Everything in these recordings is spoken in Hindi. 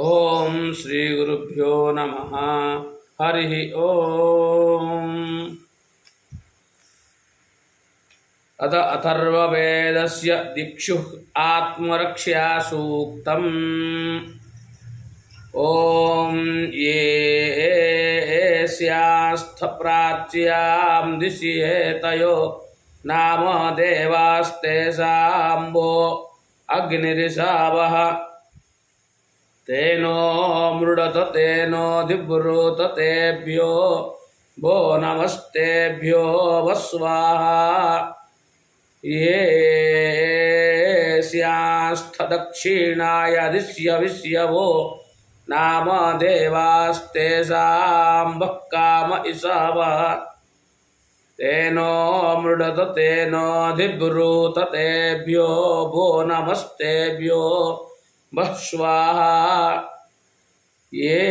ओम श्री गुरुभ्यो नमः। हरि ओम। अथ अथर्ववेदस्य दिक्षुः आत्मरक्षा सूक्तम्। ओम ये स्यास्थ प्राच्यां दिशि हेतयो नाम देवास्तेषाम्बो अग्निरिषावः तेनो मृडत तेनो दिब्रूत तेभ्यो भो नमस्तेभ्यो वस्वाहा। ये स्यास्थ दक्षिणाय दिश्य विश्यवो नाम देवास्तेषां काम इषावः तेनो मृडत तेनो दिब्रूत तेभ्यो भो नमस्तेभ्यो स्वाहा। ये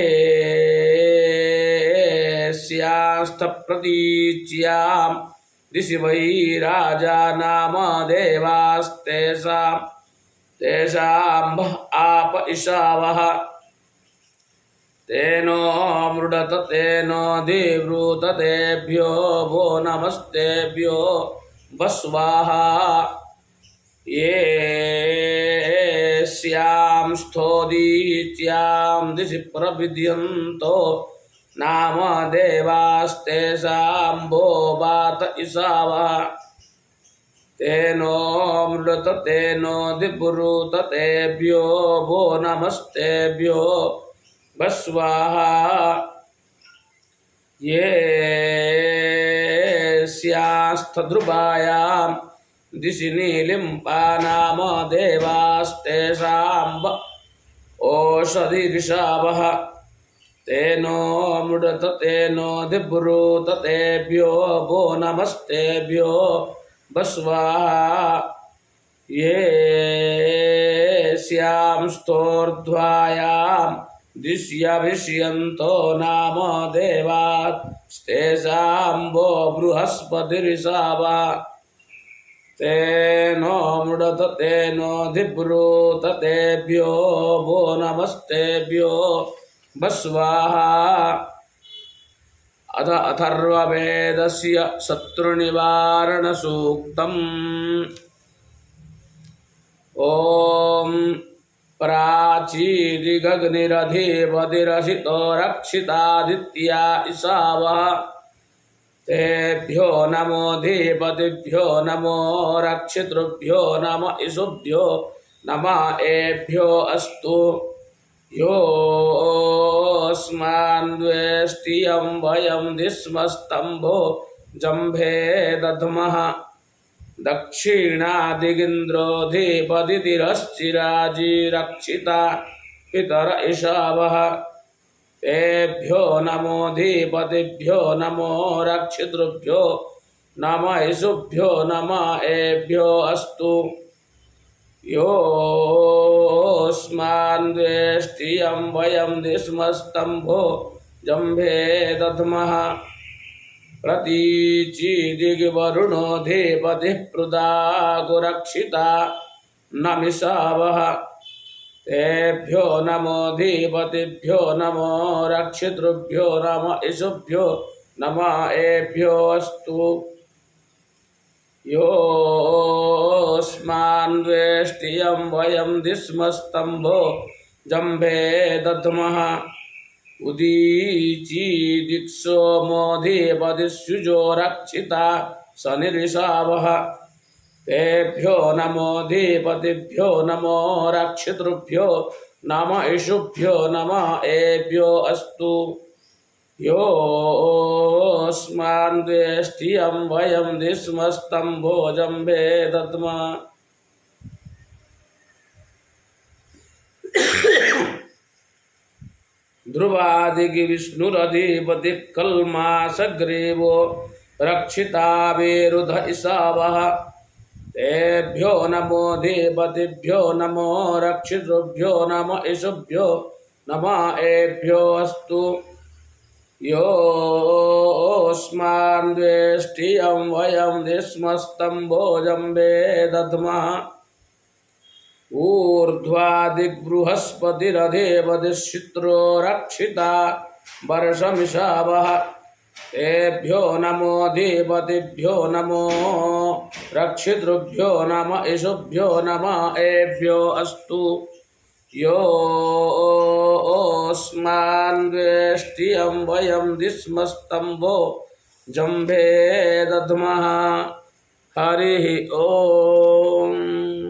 स्यास्थ प्रतीच्यां दिशि वै राजा नाम देवास्तेषां आप इषावः तेनो मृडत तेनो दिब्रूत तेभ्यो भो नमस्तेभ्यो स्वाहा। ये स्यां स्थोदीच्यां दिशि प्रविद्यन्तो नाम देवास्तेषां भो वात इषावः तेनो मृडत तेनो दिब्रूत तेभ्यो भो नमस्तेभ्यो स्वाहा। ये स्यास्थ ध्रुवायां दिशि नीलिम्पा नाम देवास्तेषां ओषधिरिषावः तेनो मृडत तेनो दिब्रूत तेभ्यो भो नमस्तेभ्यो स्वाहा। ये स्यां स्तोर्ध्वायां दिश्यभिष्यन्तो नाम देवास्तेषां भो बृहस्पतिरिषावः तेनो मृडत तेनो दिब्रूत तेभ्यो भो नमस्तेभ्यो स्वाहा। अथ अथर्ववेदस्य शत्रुनिवारणसूक्तम्। ओम प्राचीदिगग्निरधिपतिरसितो रक्षितादित्या इषावः तेभ्यो नमो धीपतिभ्यो नमो रक्षितृभ्यो नम इषुभ्यो नम एभ्यो अस्तु। योऽस्मान्द्वेष्टियं वयं दिस्मस्तम्भो जम्भे दध्मः दक्षिणादिगिन्द्रो धीपतिरश्चिराजी रक्षिता पितर इषावः तेभ्यो नमो धीपतिभ्यो नमो रक्षितृभ्यो नम इषुभ्यो नम एभ्यो अस्तु। योऽस्मान्द्वेष्टियं वयं दिस्मस्तम्भो जम्भे दध्मः प्रतीचीदिग्वरुणो धीपतिः पृदागुरक्षिता नमिषावः तेभ्यो नमो धीपतिभ्यो नमो रक्षितृभ्यो नम इषुभ्यो नम एभ्यो अस्तु। योऽस्मान्द्वेष्टियं वयं दिस्मस्तम्भो जम्भे दध्मः उदीचीदिक्सोमो धीपतिस्युजो रक्षिता शनिरिषावः तेभ्यो नमो धीपतिभ्यो नमो रक्षितृभ्यो नम इषुभ्यो नम एभ्यो अस्तु। योऽस्मान्द्वेष्टियं वयं दिस्मस्तम्भो जम्भे दध्मः ध्रुवादिविष्णुरधिपतिः कल्माषग्रीवो रक्षिता वेरुध इषावः तेभ्यो नमो धीपतिभ्यो नमो रक्षितृभ्यो नम इषुभ्यो नम एभ्यो अस्तु। योऽस्मान्द्वेष्टियं वयं दिस्मस्तम्भो जम्भे दध्मः ऊर्ध्वादिग्बृहस्पतिरधेवदिश्चित्रो रक्षिता वर्षमिषावः तेभ्यो नमो देवतेभ्यो नमो रक्षितृभ्यो नम इषुभ्यो नम एभ्यो अस्तु योऽस्मान् वेष्टियं वयं दिस्मस्तम्भो जम्भे दद्मः हरिः ओम्।